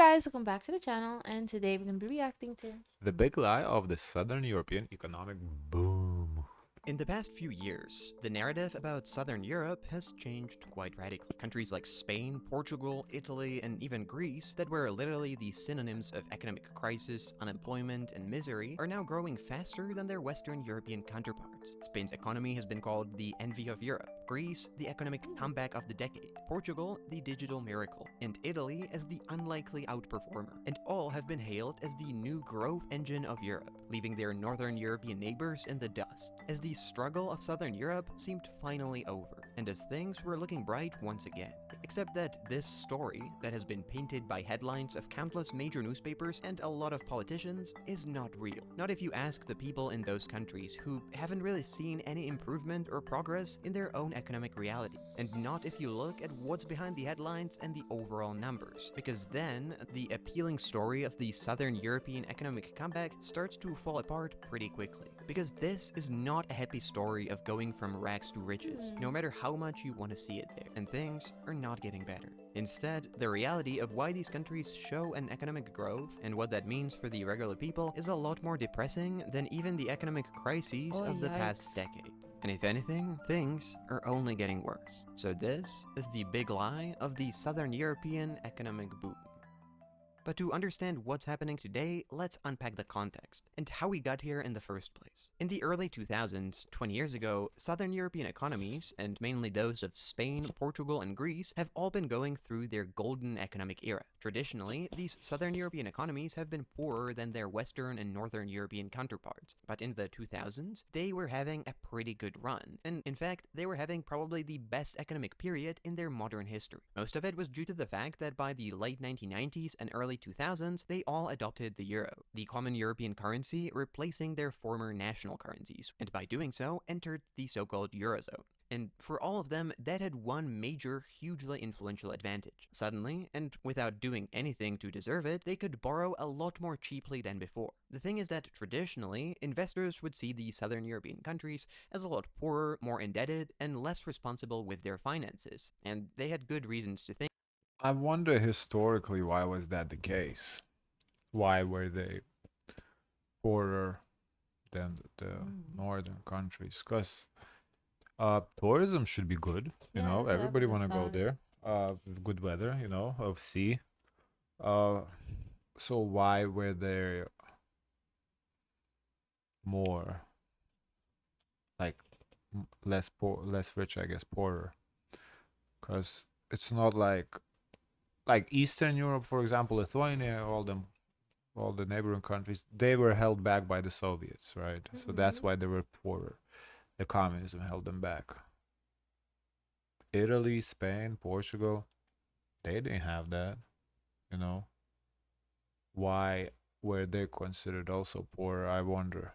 guys, welcome back to the channel, and today we're going to be reacting to The big lie of the Southern European economic boom. In the past few years, the narrative about Southern Europe has changed quite radically. Countries like Spain, Portugal, Italy, and even Greece, that were literally the synonyms of economic crisis, unemployment, and misery, are now growing faster than their Western European counterparts. Spain's economy has been called the envy of Europe, Greece, the economic comeback of the decade, Portugal, the digital miracle, and Italy as the unlikely outperformer. And all have been hailed as the new growth engine of Europe, leaving their Northern European neighbors in the dust, as the struggle of Southern Europe seemed finally over, and as things were looking bright once again. Except that this story, that has been painted by headlines of countless major newspapers and a lot of politicians, is not real. Not if you ask the people in those countries who haven't really seen any improvement or progress in their own economic reality. And not if you look at what's behind the headlines and the overall numbers, because then the appealing story of the Southern European economic comeback starts to fall apart pretty quickly. Because this is not a happy story of going from rags to riches, no matter how much you want to see it there, and things are not getting better. Instead, the reality of why these countries show an economic growth and what that means for the regular people is a lot more depressing than even the economic crises of the past decade. And if anything, things are only getting worse. So this is the big lie of the Southern European economic boom. But to understand what's happening today, let's unpack the context and how we got here in the first place. In the early 2000s, 20 years ago, Southern European economies, and mainly those of Spain, Portugal, and Greece, have all been going through their golden economic era. Traditionally, these Southern European economies have been poorer than their Western and Northern European counterparts, but in the 2000s, they were having a pretty good run, and in fact, they were having probably the best economic period in their modern history. Most of it was due to the fact that by the late 1990s and early 2000s, they all adopted the euro, the common European currency, replacing their former national currencies, and by doing so, entered the so-called eurozone. And for all of them, that had one major, hugely influential advantage. Suddenly, and without doing anything to deserve it, they could borrow a lot more cheaply than before. The thing is that traditionally, investors would see the Southern European countries as a lot poorer, more indebted, and less responsible with their finances, and they had good reasons to think I wonder historically why was that the case? Why were they poorer than the northern countries? Because tourism should be good, everybody want to go there. With good weather, of sea. Uh, so why were they more like less poor, less rich, I guess, poorer? Because it's not like Eastern Europe, for example, Lithuania, all the neighboring countries, they were held back by the Soviets, right? So that's why they were poorer. The communism held them back. Italy, Spain, Portugal, they didn't have that, you know. Why were they considered also poor, I wonder.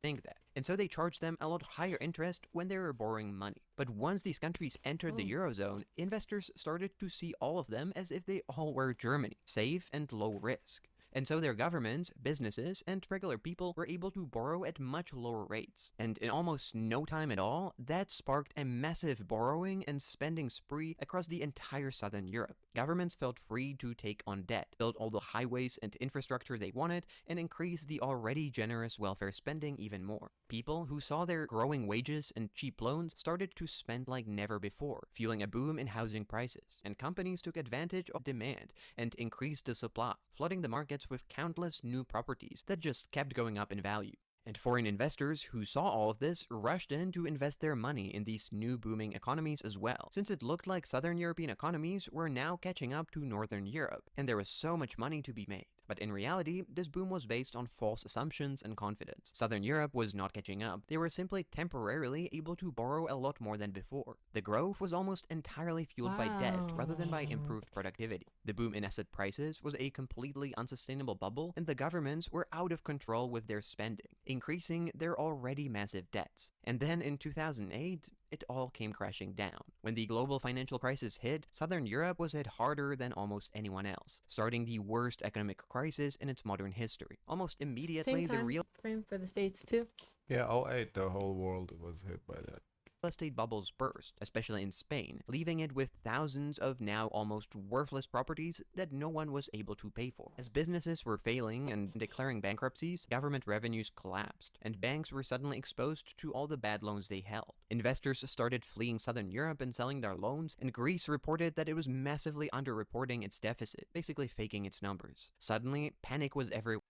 that. And so they charged them a lot higher interest when they were borrowing money. But once these countries entered the Eurozone, investors started to see all of them as if they all were Germany, safe and low risk. And so their governments, businesses, and regular people were able to borrow at much lower rates. And in almost no time at all, that sparked a massive borrowing and spending spree across the entire Southern Europe. Governments felt free to take on debt, build all the highways and infrastructure they wanted, and increase the already generous welfare spending even more. People who saw their growing wages and cheap loans started to spend like never before, fueling a boom in housing prices. And companies took advantage of demand and increased the supply, flooding the markets with countless new properties that just kept going up in value. And foreign investors who saw all of this rushed in to invest their money in these new booming economies as well, since it looked like Southern European economies were now catching up to Northern Europe, and there was so much money to be made. But in reality, this boom was based on false assumptions and confidence. Southern Europe was not catching up. They were simply temporarily able to borrow a lot more than before. The growth was almost entirely fueled by debt rather than by improved productivity. The boom in asset prices was a completely unsustainable bubble, and the governments were out of control with their spending, increasing their already massive debts. And then in 2008, it all came crashing down. When the global financial crisis hit, Southern Europe was hit harder than almost anyone else, starting the worst economic crisis in its modern history. Almost immediately, same time frame for the States too. Yeah, '08, the whole world was hit by that. estate bubbles burst, especially in Spain, leaving it with thousands of now almost worthless properties that no one was able to pay for. As businesses were failing and declaring bankruptcies, government revenues collapsed, and banks were suddenly exposed to all the bad loans they held. Investors started fleeing southern Europe and selling their loans, and Greece reported that it was massively underreporting its deficit, basically faking its numbers. Suddenly, panic was everywhere.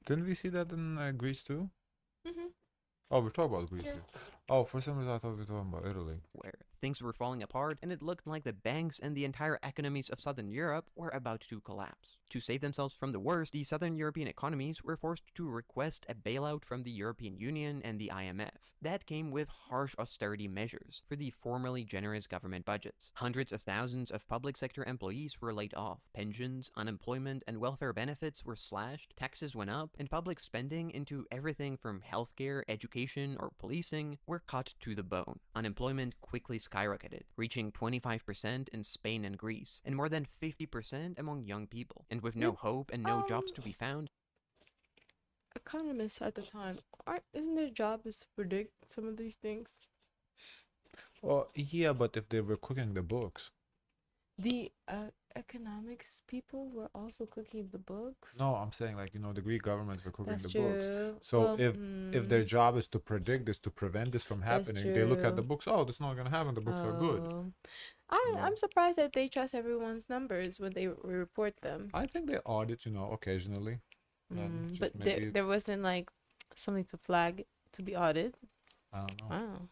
Didn't we see that in Greece too? Mm-hmm. Oh, we're talking about Greece Yeah. here. Oh, for some reason I thought we were talking about Italy. Where things were falling apart, and it looked like the banks and the entire economies of southern Europe were about to collapse. To save themselves from the worst, the southern European economies were forced to request a bailout from the European Union and the IMF. That came with harsh austerity measures for the formerly generous government budgets. Hundreds of thousands of public sector employees were laid off. Pensions, unemployment, and welfare benefits were slashed, taxes went up, and public spending into everything from healthcare, education, or policing were cut to the bone. Unemployment quickly skyrocketed, reaching 25% in Spain and Greece, and more than 50% among young people. And with no hope and no jobs to be found, Economists at the time, isn't their job is to predict some of these things? Well, yeah, but if they were cooking the books. The economics people were also cooking the books. No, I'm saying like, the Greek governments were cooking That's the books. true. So Well, if their job is to predict this, to prevent this from That's happening, they look at the true. books. Oh, this is not gonna happen. The books are good. I'm surprised that they trust everyone's numbers when they report them. I think they audit, occasionally. And just But maybe there wasn't like something to flag to be audited. I don't know. Wow.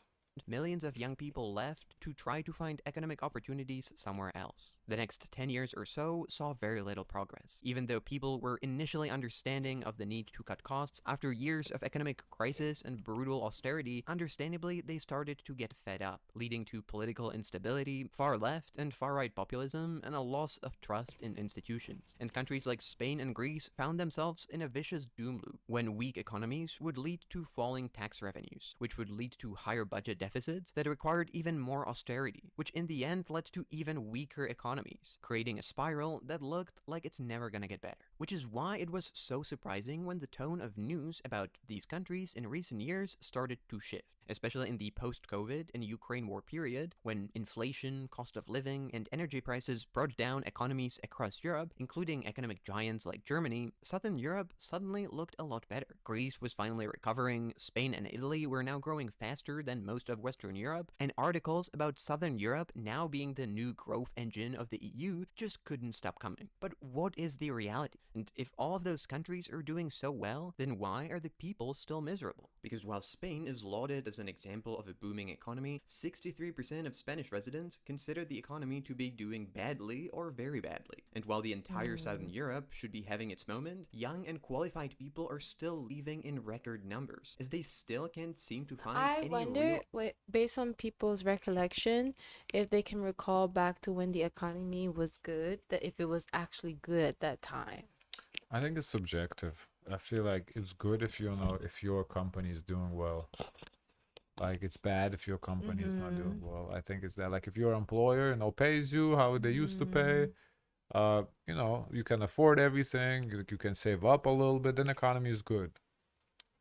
millions of young people left to try to find economic opportunities somewhere else. The next 10 years or so saw very little progress. Even though people were initially understanding of the need to cut costs, after years of economic crisis and brutal austerity, understandably they started to get fed up, leading to political instability, far left and far right populism, and a loss of trust in institutions. And countries like Spain and Greece found themselves in a vicious doom loop, when weak economies would lead to falling tax revenues, which would lead to higher budget deficits that required even more austerity, which in the end led to even weaker economies, creating a spiral that looked like it's never gonna get better. Which is why it was so surprising when the tone of news about these countries in recent years started to shift, especially in the post-COVID and Ukraine war period, when inflation, cost of living, and energy prices brought down economies across Europe, including economic giants like Germany. Southern Europe suddenly looked a lot better. Greece was finally recovering, Spain and Italy were now growing faster than most of Western Europe, and articles about Southern Europe now being the new growth engine of the EU just couldn't stop coming. But what is the reality? And if all of those countries are doing so well, then why are the people still miserable? Because while Spain is lauded as an example of a booming economy, 63% of Spanish residents consider the economy to be doing badly or very badly. And while the entire Southern Europe should be having its moment, young and qualified people are still leaving in record numbers, as they still can't seem to find I any wonder, real... based on people's recollection, if they can recall back to when the economy was good, that if it was actually good at that time. I think it's subjective. I feel like it's good if if your company is doing well. Like it's bad if your company is not doing well. I think it's that like if your employer pays you how they used to pay, you can afford everything, you can save up a little bit, then economy is good.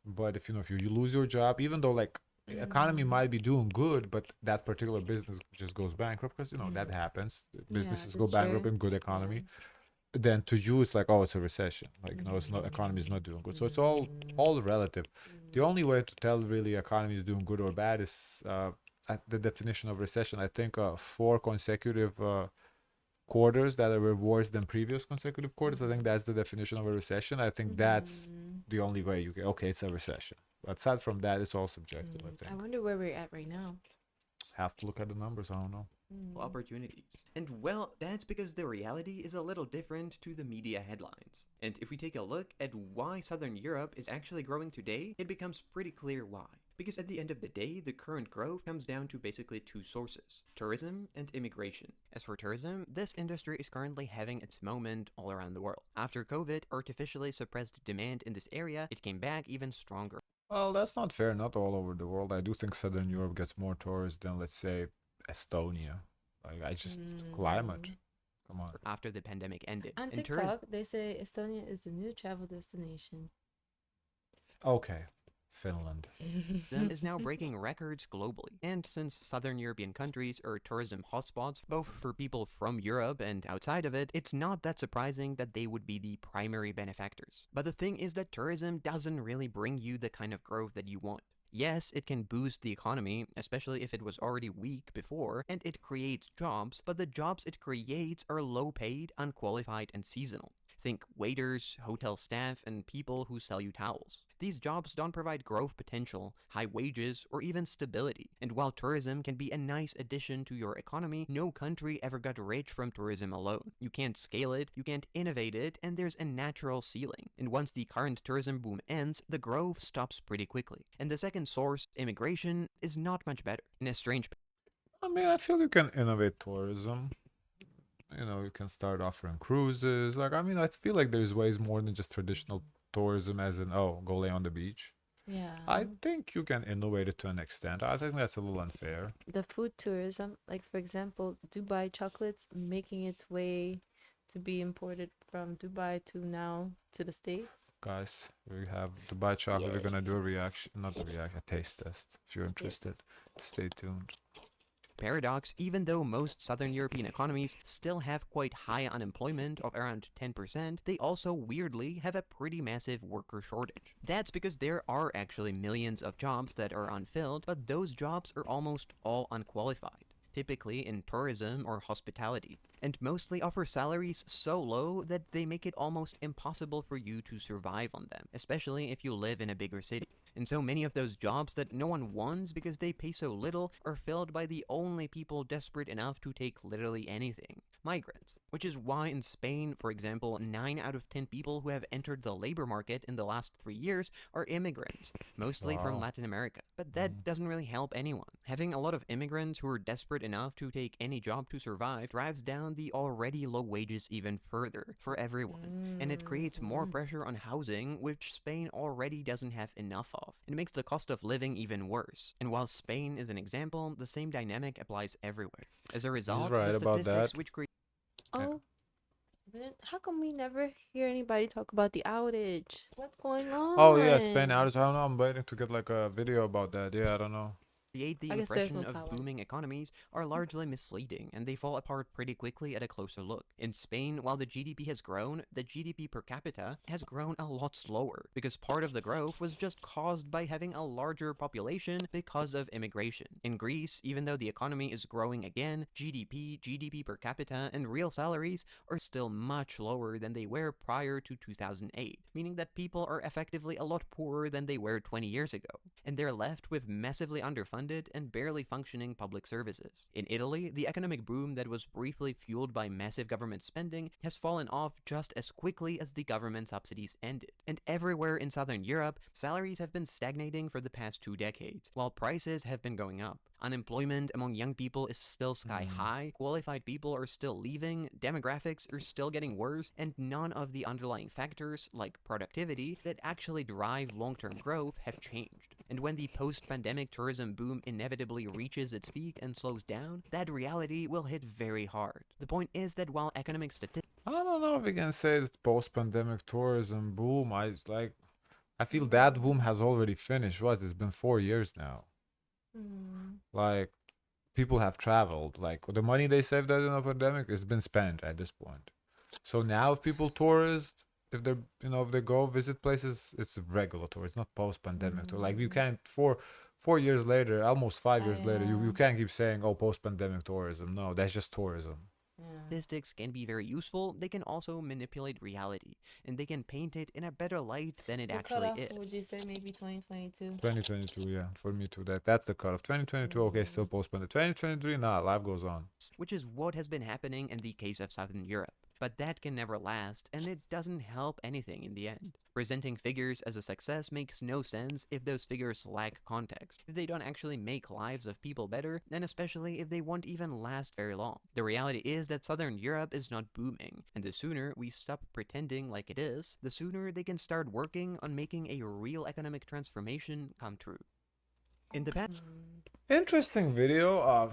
But if if you lose your job, even though like economy might be doing good, but that particular business just goes bankrupt because that happens. Businesses go that's bankrupt true. in good economy. Then to you it's like, oh, it's a recession. Like it's not, economy is not doing good. So it's all relative. The only way to tell really economy is doing good or bad is at the definition of recession. I think 4 consecutive quarters that are worse than previous consecutive quarters. I think that's the definition of a recession. I think that's the only way you get, okay, it's a recession. But aside from that, it's all subjective. I I think wonder where we're at right now. have to look at the numbers. I don't know. opportunities. And well, that's because the reality is a little different to the media headlines. And if we take a look at why Southern Europe is actually growing today, it becomes pretty clear why. Because at the end of the day, the current growth comes down to basically 2 sources: tourism and immigration. As for tourism, this industry is currently having its moment all around the world. After COVID artificially suppressed demand in this area, it came back even stronger. Well, that's not fair. Not all over the world. I do think Southern Europe gets more tourists than, let's say, Estonia. Like, I just climate. Come on. After the pandemic ended. On And TikTok, they say Estonia is the new travel destination. Okay. Finland. tourism is now breaking records globally. And since southern European countries are tourism hotspots, both for people from Europe and outside of it, it's not that surprising that they would be the primary benefactors. But the thing is that tourism doesn't really bring you the kind of growth that you want. Yes, it can boost the economy, especially if it was already weak before, and it creates jobs, but the jobs it creates are low paid, unqualified, and seasonal. Think waiters, hotel staff, and people who sell you towels. These jobs don't provide growth potential, high wages, or even stability. And while tourism can be a nice addition to your economy, no country ever got rich from tourism alone. You can't scale it, you can't innovate it, and there's a natural ceiling. And once the current tourism boom ends, the growth stops pretty quickly. And the second source, immigration, is not much better. In a strange I mean, I feel you can innovate tourism. You know, you can start offering cruises. Like, I mean, I feel like there's ways more than just traditional tourism, as in, oh, go lay on the beach. I Yeah. think you can innovate it to an extent. I think that's a little unfair. The food tourism, like for example, Dubai chocolates making its way to be imported from Dubai to now to the States. Guys, we have Dubai chocolate. We're Yes. gonna do a reaction, not a reaction, a taste test. If you're Yes. interested, stay tuned. paradox, even though most southern European economies still have quite high unemployment of around 10%, they also weirdly have a pretty massive worker shortage. That's because there are actually millions of jobs that are unfilled, but those jobs are almost all unqualified, typically in tourism or hospitality, and mostly offer salaries so low that they make it almost impossible for you to survive on them, especially if you live in a bigger city. And so many of those jobs that no one wants because they pay so little are filled by the only people desperate enough to take literally anything: migrants. Which is why in Spain, for example, 9 out of 10 people who have entered the labor market in the last 3 years are immigrants, mostly from Wow. Latin America. But that doesn't really help anyone. Having a lot of immigrants who are desperate enough to take any job to survive drives down the already low wages even further for everyone, and it creates more Mm. pressure on housing, which Spain already doesn't have enough of. It makes the cost of living even worse. And while Spain is an example, the same dynamic applies everywhere. As a He's result, the right about statistics that. which Yeah. Oh, but then how come we never hear anybody talk about the outage? What's going Oh yeah, Spain on? outage. I don't know. I'm waiting to get like a video about that. Yeah, I don't know. create the I guess there's no impression of power. booming economies are largely misleading, and they fall apart pretty quickly at a closer look. In Spain, while the GDP has grown, the GDP per capita has grown a lot slower, because part of the growth was just caused by having a larger population because of immigration. In Greece, even though the economy is growing again, GDP per capita, and real salaries are still much lower than they were prior to 2008, meaning that people are effectively a lot poorer than they were 20 years ago, and they're left with massively underfunded and barely functioning public services. In Italy, the economic boom that was briefly fueled by massive government spending has fallen off just as quickly as the government subsidies ended. And everywhere in southern Europe, salaries have been stagnating for the past 2 decades, while prices have been going up. Unemployment among young people is still sky high, qualified people are still leaving, demographics are still getting worse, and none of the underlying factors, like productivity, that actually drive long-term growth have changed. And when the post-pandemic tourism boom inevitably reaches its peak and slows down, that reality will hit very hard. The point is that while economic statistics I don't know if we can say it's post-pandemic tourism boom. I feel that boom Mm. has already finished. What? It's been 4 years now. Mm. Like people have traveled. Like the money they saved out in the pandemic has been spent at this point. So now, if people tourist, if they're if they go visit places, it's regular tour. It's not post-pandemic tour. Like you Mm. can't 4 years later, almost 5 years later, you I can't keep saying, oh, post-pandemic tourism. No, that's just tourism. yeah. statistics can be very useful, they can also manipulate reality, and they can paint it in a better light than it What actually cutoff is. would you say? Maybe 2022. 2022, yeah, for me too. That's the cutoff. 2022, okay, still Mm. post-pandemic. 2023, nah, life goes on. Which is what has been happening in the case of Southern Europe. But that can never last, and it doesn't help anything in the end. Presenting figures as a success makes no sense if those figures lack context, if they don't actually make lives of people better, and especially if they won't even last very long. The reality is that Southern Europe is not booming, and the sooner we stop pretending like it is, the sooner they can start working on making a real economic transformation come true. In the past, Mm. Interesting video.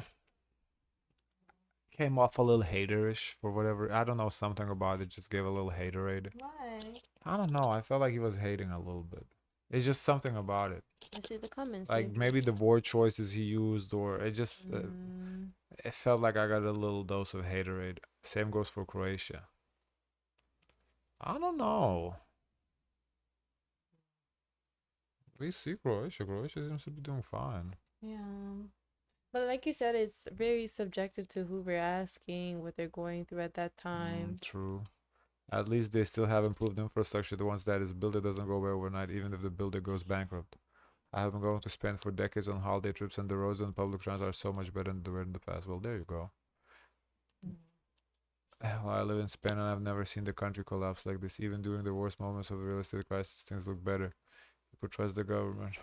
Came off a little haterish for whatever. I don't know, something about it just gave a little haterade. Why? I don't know. I felt like he was hating a little bit. It's just something about it. I see the comments, Like maybe. maybe the word choices he used, or it just Mm, it felt like I got a little dose of haterade. Same goes for Croatia. I don't know. We see Croatia. Croatia seems to be doing fine. yeah. But like you said, it's very subjective to who we're asking, what they're going through at that time. True. At least they still have improved infrastructure. The ones that is built, it doesn't go away overnight, even if the builder goes bankrupt. I have been going to Spain for decades on holiday trips, and the roads and public transit are so much better than they were in the past. Well, there you go. Well, I live in Spain, and I've never seen the country collapse like this. Even during the worst moments of the real estate crisis, things look better. You could trust the government.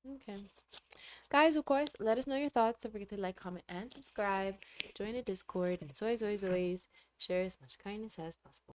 Okay. Guys, of course, let us know your thoughts. Don't forget to like, comment, and subscribe. Join the Discord. And as always, always, always, share as much kindness as possible.